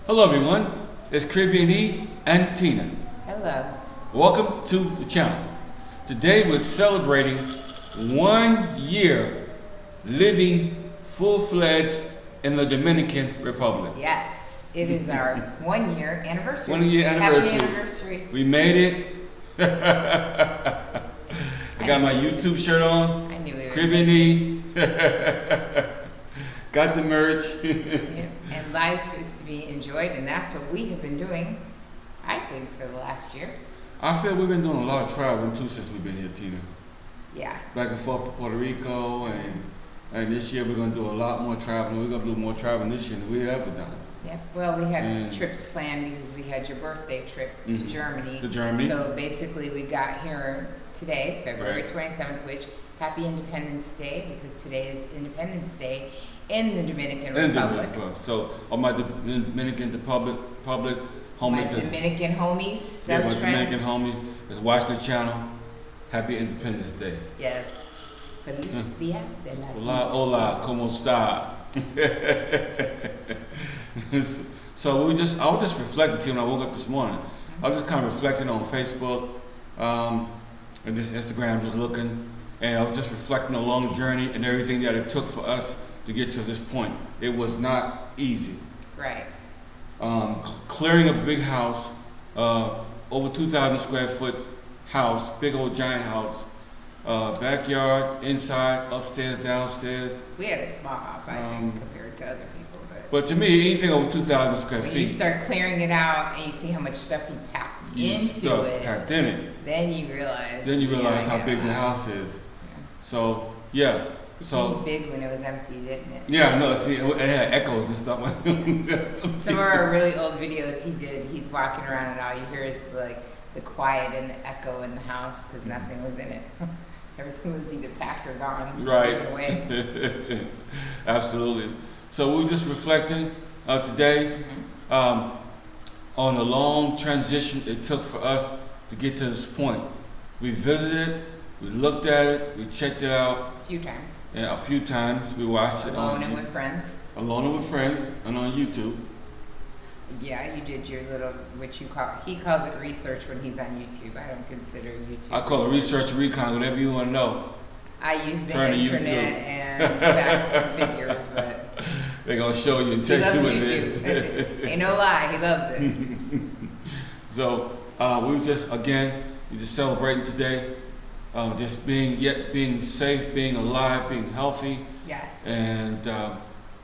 Hello everyone, it's Caribbean E and Tina. Hello. Welcome to the channel. Today we're celebrating 1 year living full-fledged in the Dominican Republic. Yes, it is our 1 year anniversary. 1 year anniversary. Happy anniversary. We made it. I got my YouTube shirt on. I knew it. Caribbean E. Got the merch. Yep. And life is to be enjoyed, and that's what we have been doing, I think, for the last year. I feel we've been doing a lot of traveling too since we've been here, Tina. Yeah. Back and forth to Puerto Rico, and this year we're going to do a lot more traveling. We're going to do more traveling this year than we've ever done. Yep. Well, we had trips planned because we had your birthday trip to Germany. To Germany. So basically we got here today, February 27th, which happy Independence Day, because today is Independence Day in the Dominican Republic. So all my Dominican Republic homies. My Dominican homies. Yeah, my Dominican homies is watch the channel. Happy Independence Day. Yes. Feliz Día de la Hola, hola, ¿cómo está? So I was just reflecting, Tina, when I woke up this morning. I was just kind of reflecting on Facebook and this Instagram, just looking, and I was just reflecting along the journey and everything that it took for us to get to this point. It was not easy. Right. Clearing a big house, over 2,000 square foot house, big old giant house, backyard, inside, upstairs, downstairs. We had a small house, I think, compared to other people. But to me, anything over 2,000 square feet. When you start clearing it out and you see how much stuff you packed packed in it. Then you realize. How big the house is. Yeah. So yeah. It seemed big when it was empty, didn't it? Yeah, no. See, it had echoes and stuff. Some of our really old videos he's walking around and all you hear is like the quiet and the echo in the house because nothing was in it. Everything was either packed or gone. Right. Taken away. Absolutely. So we're just reflecting today on the long transition it took for us to get to this point. We visited, we looked at it, we checked it out. A few times. Yeah, a few times. We watched it Alone and with friends. Alone and with friends, and on YouTube. Yeah, you did your little, he calls it research when he's on YouTube. I don't consider YouTube. I call it research, recon, whatever you want to know. I use the internet and facts and figures, but they're gonna show you and tell you what it is. Ain't no lie, he loves it. So we're just celebrating today, just being safe, being alive, being healthy. Yes. And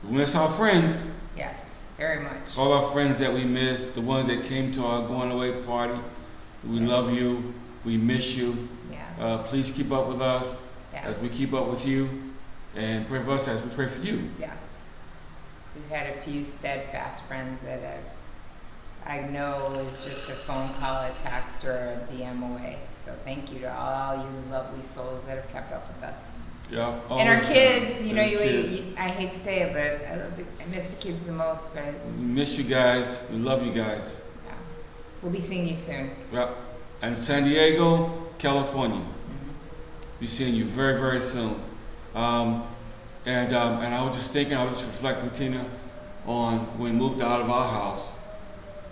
we miss our friends. Yes, very much. All our friends that we miss, the ones that came to our going away party. We love you. We miss you. Yes. Please keep up with us. Yes. As we keep up with you, and pray for us as we pray for you. Yes. We've had a few steadfast friends that I know is just a phone call, a text, or a DM away. So thank you to all you lovely souls that have kept up with us. Yeah. And our kids, I hate to say it, but I miss the kids the most. But we miss you guys. We love you guys. Yeah. We'll be seeing you soon. Yeah. And Santiago, California. Be seeing you very, very soon. And I was just reflecting, Tina, on when we moved out of our house.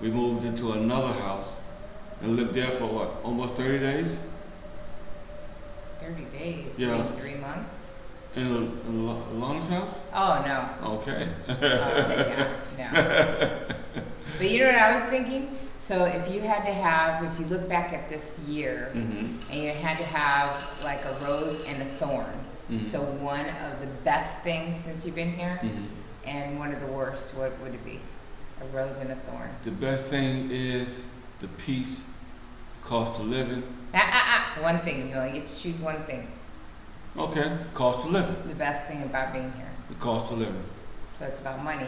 We moved into another house and lived there for what, almost 30 days? 30 days? Yeah. Maybe 3 months? In Alana's house? Oh, no. Okay. Yeah, no. But you know what I was thinking? So if you look back at this year, and you had to have like a rose and a thorn, so one of the best things since you've been here, and one of the worst, what would it be? A rose and a thorn. The best thing is the peace, cost of living. One thing, you only get to choose one thing. Okay, cost of living. The best thing about being here. The cost of living. So it's about money.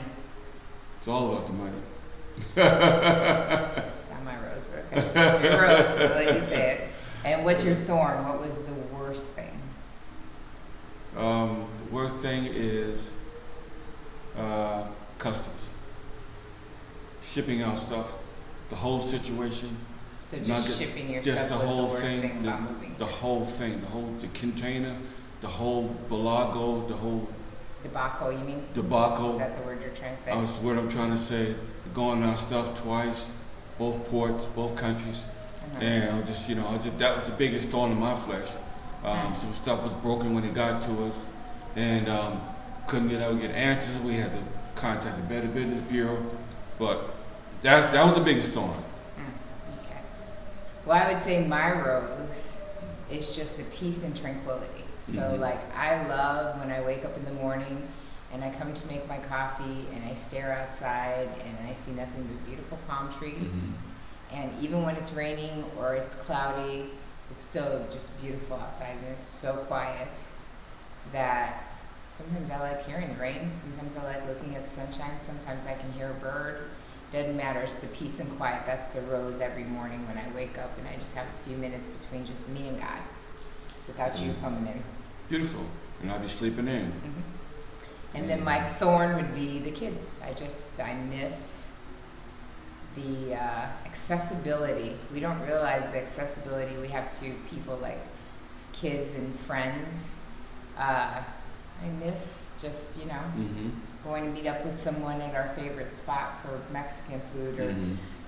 It's all about the money. It's not my rose, but okay. It's your rose, so I'll let you say it. And what's your thorn? What was the worst thing? The worst thing is customs. Shipping out stuff. The whole situation. So just shipping your stuff was the worst thing about moving. The whole thing. The container, the whole balago, the whole Debacle, you mean? Debacle. Is that the word you're trying to say? That's what I'm trying to say. Going our stuff twice, both ports, both countries, and that was the biggest thorn in my flesh. Some stuff was broken when it got to us, and couldn't get answers. We had to contact the Better Business Bureau, but that was the biggest thorn. Okay. Well, I would say my rose is just the peace and tranquility. So like I love when I wake up in the morning and I come to make my coffee and I stare outside and I see nothing but beautiful palm trees. And even when it's raining or it's cloudy, it's still just beautiful outside and it's so quiet that sometimes I like hearing the rain, sometimes I like looking at the sunshine, sometimes I can hear a bird. Doesn't matter, it's the peace and quiet. That's the rose every morning when I wake up and I just have a few minutes between just me and God without you coming in. Beautiful. And I'll be sleeping in. And then my thorn would be the kids. I miss the accessibility. We don't realize the accessibility we have to people like kids and friends. I miss just, going to meet up with someone at our favorite spot for Mexican food or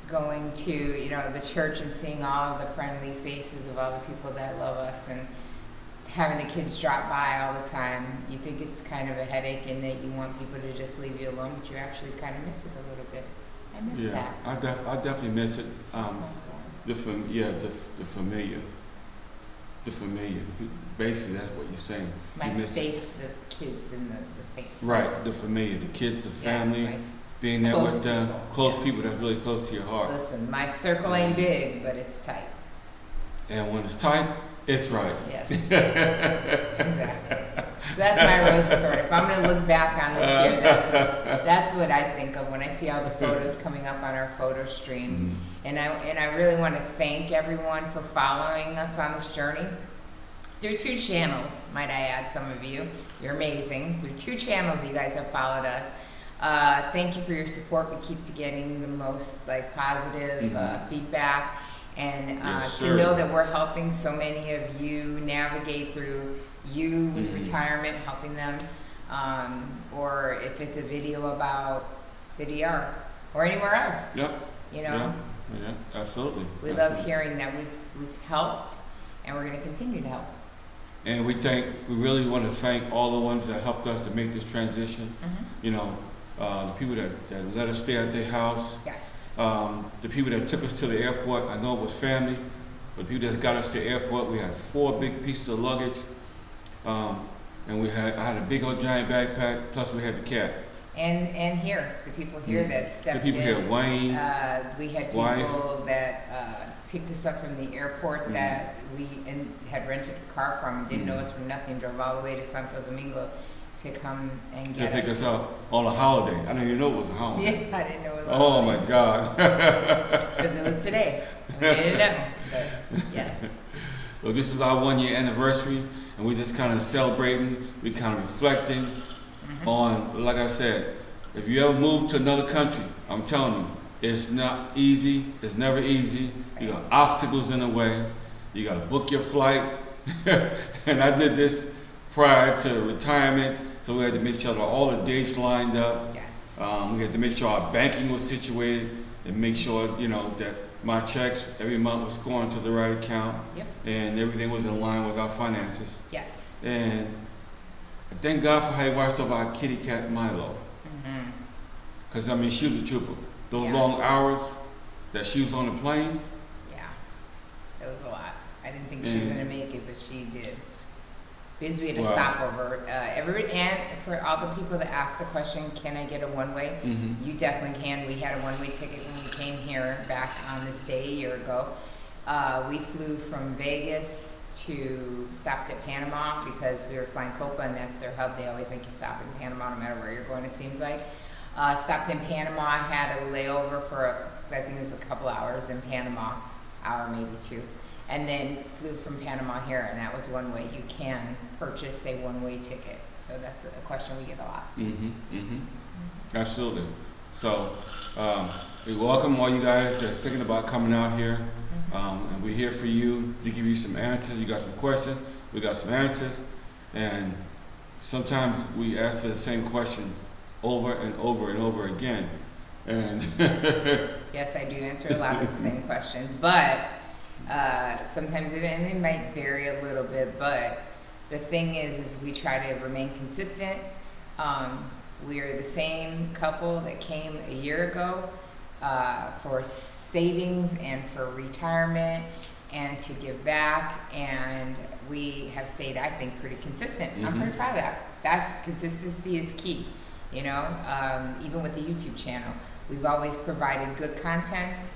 going to, the church and seeing all of the friendly faces of all the people that love us and having the kids drop by all the time. You think it's kind of a headache and that you want people to just leave you alone, but you actually kind of miss it a little bit. I miss that. I definitely miss it. The familiar. The familiar. Basically, that's what you're saying. My face, the kids and the face. Right, the familiar, the kids, the family, being there with them, close people that's really close to your heart. Listen, my circle ain't big, but it's tight. And when it's tight, it's right. Yes. Exactly. So that's my rose and thorn. If I'm going to look back on this year, that's what I think of when I see all the photos coming up on our photo stream. And I really want to thank everyone for following us on this journey. Through 2 channels, might I add, some of you. You're amazing. Through 2 channels you guys have followed us. Thank you for your support. We keep getting the most positive feedback. And to know that we're helping so many of you navigate through with retirement, helping them, or if it's a video about the DR or anywhere else. Yep. Yeah, absolutely. We love hearing that we've helped, and we're going to continue to help. And we really want to thank all the ones that helped us to make this transition. The people that let us stay at their house. Yes. The people that took us to the airport. I know it was family, but the people that got us to the airport, we had 4 big pieces of luggage. And I had a big old giant backpack, plus we had the cat. And here, the people here that stepped in. The people here, Wayne, we had people that picked us up from the airport that we had rented a car from, didn't know us from nothing, drove all the way to Santo Domingo to come and get us. To pick us up on a holiday. I didn't even know it was a holiday. Yeah, I didn't know it was a holiday. Oh my God. Because it was today. We didn't know, but yes. Well, this is our 1-year anniversary, and we're just kind of celebrating, we're kind of reflecting on, like I said, if you ever move to another country, I'm telling you, it's not easy, it's never easy. You got obstacles in the way, you got to book your flight, and I did this prior to retirement, so we had to make sure that all the dates lined up. Yes. We had to make sure our banking was situated and make sure, that my checks every month was going to the right account. Yep. And everything was in line with our finances. Yes. And I thank God for how He watched over our kitty cat Milo. Because, she was a trooper. Those long hours that she was on the plane. Yeah, it was a lot. I didn't think she was going to make it, but she did. Because we had a stopover. And for all the people that asked the question, can I get a one-way? You definitely can. We had a one-way ticket when we came here back on this day a year ago. We flew from Vegas to stopped at Panama because we were flying Copa, and that's their hub. They always make you stop in Panama no matter where you're going, it seems like. Stopped in Panama, had a layover for, I think it was a couple hours in Panama, hour maybe 2. And then flew from Panama here, and that was one way. You can purchase a one-way ticket. So that's a question we get a lot. Absolutely. So we welcome all you guys that are thinking about coming out here. And we're here for you to give you some answers. You got some questions, we got some answers. And sometimes we ask the same question over and over and over again. And Yes, I do answer a lot of the same questions, but sometimes it might vary a little bit, but the thing is we try to remain consistent. We're the same couple that came a year ago for savings and for retirement and to give back, and we have stayed, I think, pretty consistent. I'm pretty proud of that. That's consistency is key, you know. Even with the YouTube channel, we've always provided good content,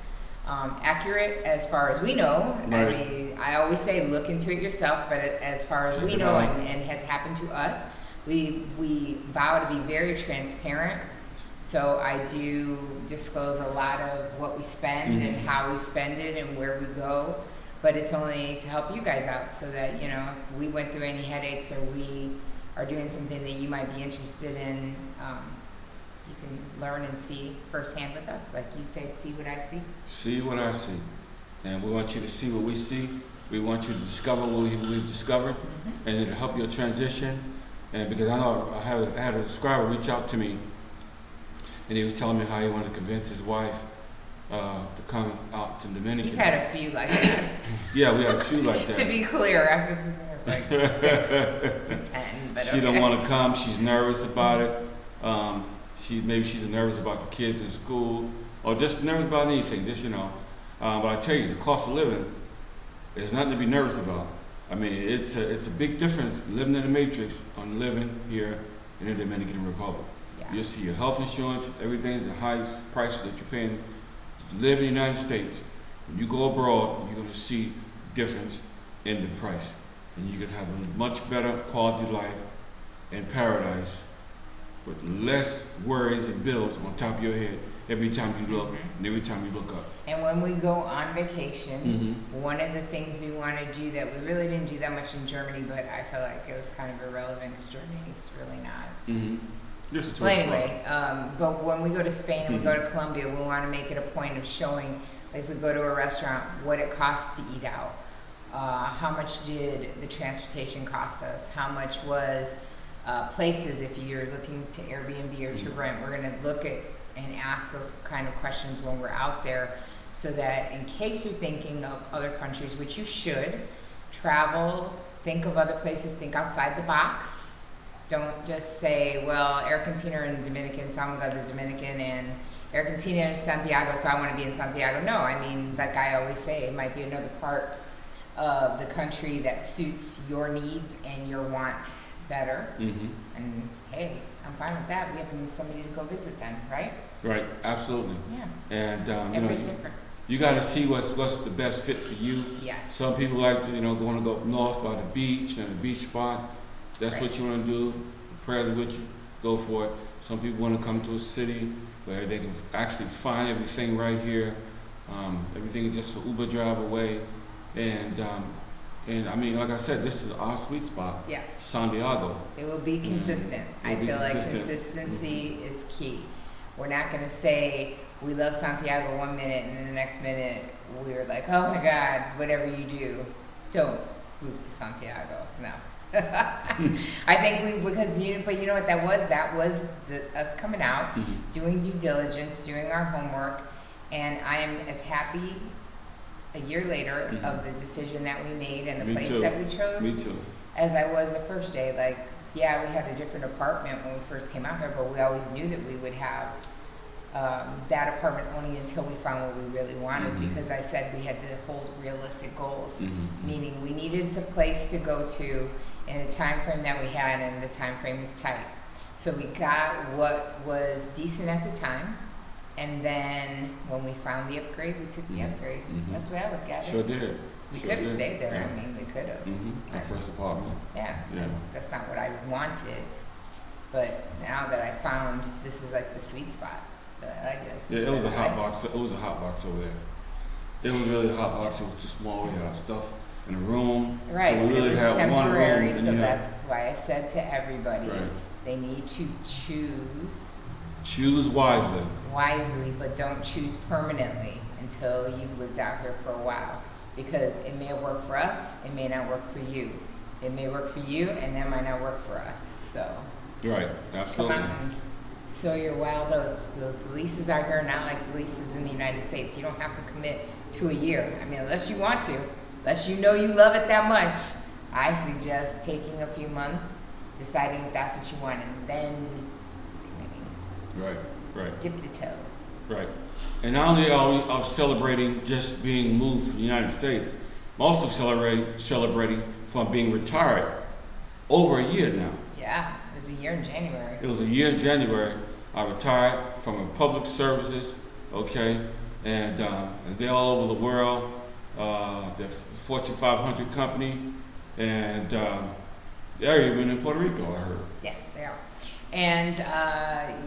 accurate as far as we know. Right. I mean, I always say look into it yourself, but as far as we know and has happened to us, we vow to be very transparent. So I do disclose a lot of what we spend and how we spend it and where we go, but it's only to help you guys out so that, you know, if we went through any headaches or we are doing something that you might be interested in, you can learn and see firsthand with us. Like you say, see what I see. see what I see. And we want you to see what we see. We want you to discover what we've discovered, and it'll help your transition. And because I know I had a subscriber reach out to me, and he was telling me how he wanted to convince his wife to come out to Dominican. You've had a few like that. Yeah, we had a few like that. To be clear, I was like 6 to 10, but She don't want to come. She's nervous about it. Maybe she's nervous about the kids in school, or just nervous about anything. Just, you know. But I tell you, the cost of living is nothing to be nervous about. I mean, it's a big difference living in the Matrix on living here in the Dominican Republic. Yeah. You'll see your health insurance, everything, the highest prices that you're paying. Live in the United States. When you go abroad, you're going to see difference in the price, and you can have a much better quality of life in paradise with less worries and bills on top of your head every time you look and every time you look up. And when we go on vacation, one of the things we want to do that we really didn't do that much in Germany, but I feel like it was kind of irrelevant because Germany is really not. Just a Well, tourist anyway, but when we go to Spain and we go to Colombia, we want to make it a point of showing, like if we go to a restaurant, what it costs to eat out. How much did the transportation cost us? How much was places if you're looking to Airbnb or to rent? We're going to look at and ask those kind of questions when we're out there, so that in case you're thinking of other countries, which you should, travel, think of other places, think outside the box. Don't just say, well, Argentina and Dominican, so I'm going to go to the Dominican, and Argentina and Santiago, so I want to be in Santiago. No, I mean, like I always say, it might be another part of the country that suits your needs and your wants better. And hey, I'm fine with that. We have to need somebody to go visit then, right? Right, absolutely. Yeah. And Everybody's different. you got to see what's the best fit for you. Yes. Some people like to, want to go north by the beach and a beach spot. That's what you want to do. Prayers with you. Go for it. Some people want to come to a city where they can actually find everything right here. Everything is just an Uber drive away. And I mean, like I said, this is our sweet spot. Yes. Santiago. It will be consistent. I feel like consistency is key. We're not going to say we love Santiago one minute and then the next minute we're like, oh my God, whatever you do, don't move to Santiago. No. I think because you know what that was? That was us coming out, doing due diligence, doing our homework, and I am as happy a year later of the decision that we made and the place that we chose as I was the first day. Like, yeah, we had a different apartment when we first came out here, but we always knew that we would have that apartment only until we found what we really wanted, because I said we had to hold realistic goals, meaning we needed a place to go to in the time frame that we had, and the time frame was tight. So we got what was decent at the time, and then when we found the upgrade, we took the upgrade. That's the way I look at it. Sure did. We could have stayed there. I mean, we could have. Our first apartment. Yeah. That's not what I wanted. But now that I found this is like the sweet spot. Yeah, it was a hot box. It was a hot box over there. It was really a hot box. It was too small. We had our stuff in a room. Right. So we really it was had temporary, one room. so that's why I said to everybody, Right. they need to choose wisely, but don't choose permanently until you've lived out here for a while, because it may have worked for us, it may not work for you. It may work for you, and that might not work for us. So Right, come absolutely. out and sow your wild oats. The leases out here are not like the leases in the United States. You don't have to commit to a year. I mean, unless you want to, unless you know you love it that much. I suggest taking a few months, deciding if that's what you want, and then committing. Right. Dip the toe. Right. And not only are we celebrating just being moved from the United States, I'm also celebrating from being retired over a year now. Yeah, it was a year in January. It was a year in January. I retired from public services, okay, and they're all over the world. They're Fortune 500 company, and they're even in Puerto Rico, I heard. Yes, they are. And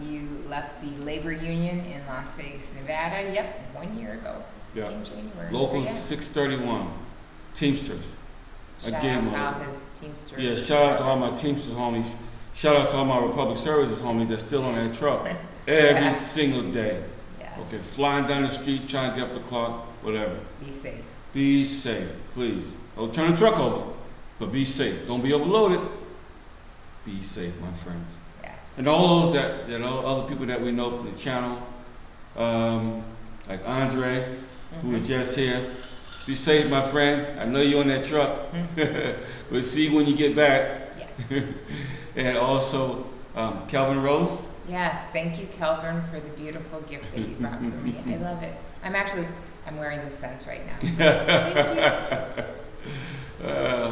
you left the labor union in Las Vegas, Nevada, 1 year ago. Yeah. In January. Local So, 631, Teamsters. shout out to all his Teamsters. Yeah, shout out to all my Teamsters homies. Shout out to all my Republic Services homies that's still on that truck every single day. Yes. Okay, flying down the street, trying to get off the clock, whatever. Be safe. Be safe, please. Don't turn the truck over, but be safe. Don't be overloaded. Be safe, my friends. Yes. And all those that all other people that we know from the channel, like Andre, who was just here. Be safe, my friend. I know you're on that truck. We'll see you when you get back. Yes. And also, Calvin Rose. Yes, thank you, Kelvin, for the beautiful gift that you brought for me. I love it. I'm wearing the scent right now. Thank you.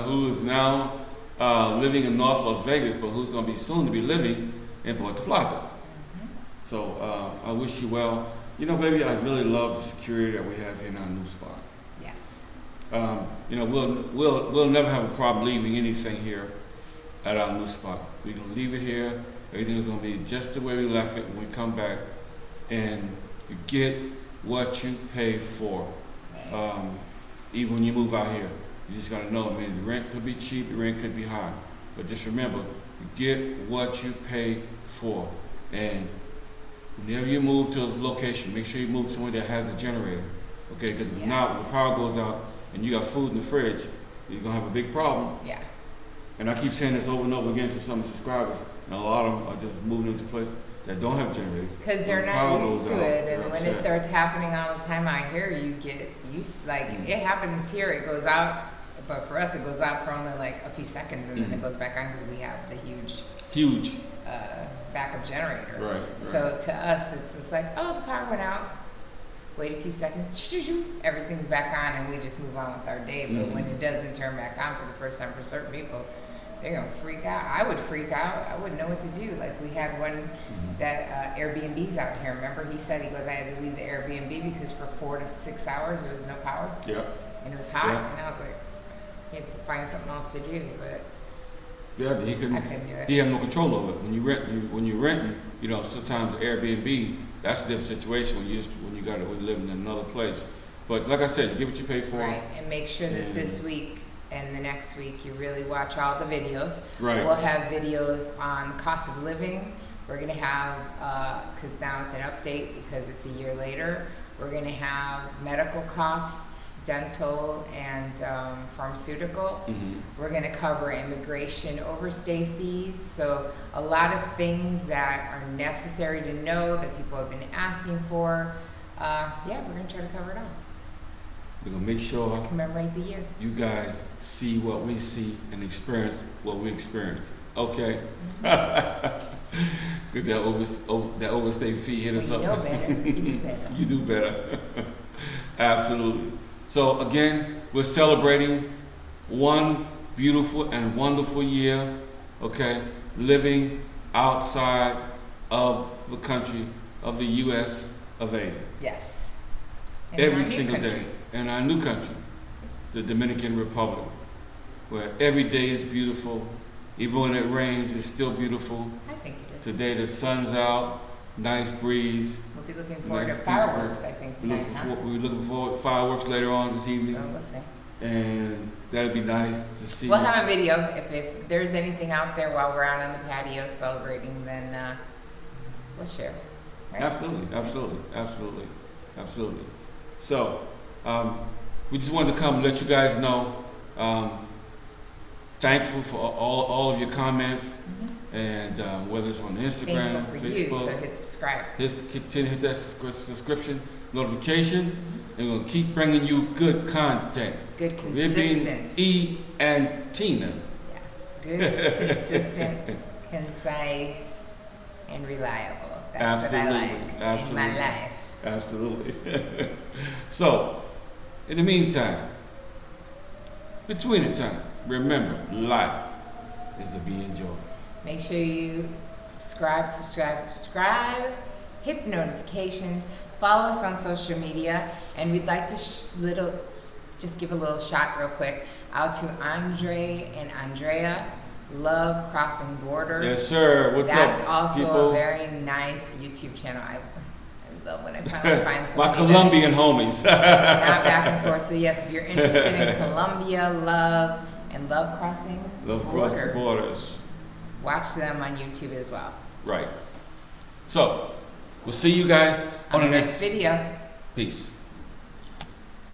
Who is now living in North Las Vegas, but who's going to be soon to be living in Puerto Plata. So I wish you well. You know, baby, I really love the security that we have here in our new spot. Yes. You know, we'll never have a problem leaving anything here at our new spot. We're gonna leave it here. Everything is gonna be just the way we left it when we come back, and you get what you pay for. Even when you move out here, you just gotta know. I mean, the rent could be cheap, the rent could be high, but just remember, you get what you pay for. And whenever you move to a location, make sure you move somewhere that has a generator. Okay, because if not, when the power goes out and you got food in the fridge, you're gonna have a big problem. Yeah. And I keep saying this over and over again to some subscribers, and a lot of them are just moving into places that don't have generators. Because they're not used to it, and when it starts happening all the time out here, you get used. Like it happens here, it goes out, but for us, it goes out for only like a few seconds, and then it goes back on because we have the huge backup generator. Right. So to us, it's just like, oh, the power went out. Wait a few seconds, everything's back on, and we just move on with our day. But when it doesn't turn back on for the first time for certain people, they're gonna freak out. I would freak out. I wouldn't know what to do. Like we had one that Airbnb's out here. Remember, he said I had to leave the Airbnb because for 4 to 6 hours there was no power. Yeah. And it was hot, Yeah. and I was like, he had to find something else to do. But Yeah, but I couldn't do it. he had no control over it. When you're renting, you know, sometimes Airbnb, that's a different situation when you live in another place. But like I said, you get what you pay for. Right, and make sure that this week and the next week you really watch all the videos. Right. We'll have videos on the cost of living. We're going to have, because now it's an update because it's a year later, we're going to have medical costs, dental, and pharmaceutical. We're going to cover immigration overstay fees. So a lot of things that are necessary to know that people have been asking for. We're going to try to cover it all. We're going to make sure to commemorate the year. You guys see what we see and experience what we experience. Okay? Good, that overstay fee hit us up. You know better. You do better. You do better. Absolutely. So again, we're celebrating one beautiful and wonderful year, okay? Living outside of the country of the U.S. of A. Yes. Every single day. In our new country, the Dominican Republic, where every day is beautiful. Even when it rains, it's still beautiful. I think it is. Today the sun's out, nice breeze. We'll be looking forward to fireworks, I think, tonight, We're looking forward to fireworks later on this evening. So we'll see. And that'll be nice to see. We'll have a video. If there's anything out there while we're out on the patio celebrating, then we'll share. Right? Absolutely. So, we just wanted to come and let you guys know, thankful for all of your comments. And whether it's on Instagram, Thankful for you, Facebook, so hit subscribe. continue to hit that subscription notification, and we'll keep bringing you good content. Good, We're being consistent. E and Tina. Yes, good, consistent, concise, and reliable. That's Absolutely. what I like Absolutely. in my life. Absolutely. So, in the meantime, between the time, remember, life is to be enjoyed. Make sure you subscribe, hit the notifications, follow us on social media, and we'd like to just give a little shout real quick out to Andre and Andrea, Love Crossing Borders. Yes, sir. What's That's up, also people? a very nice YouTube channel. I love when I finally find something. My Colombian homies. Not back and forth. So yes, if you're interested in Colombia, Love Crossing Borders. Watch them on YouTube as well. Right. So, we'll see you guys on the next video. Peace.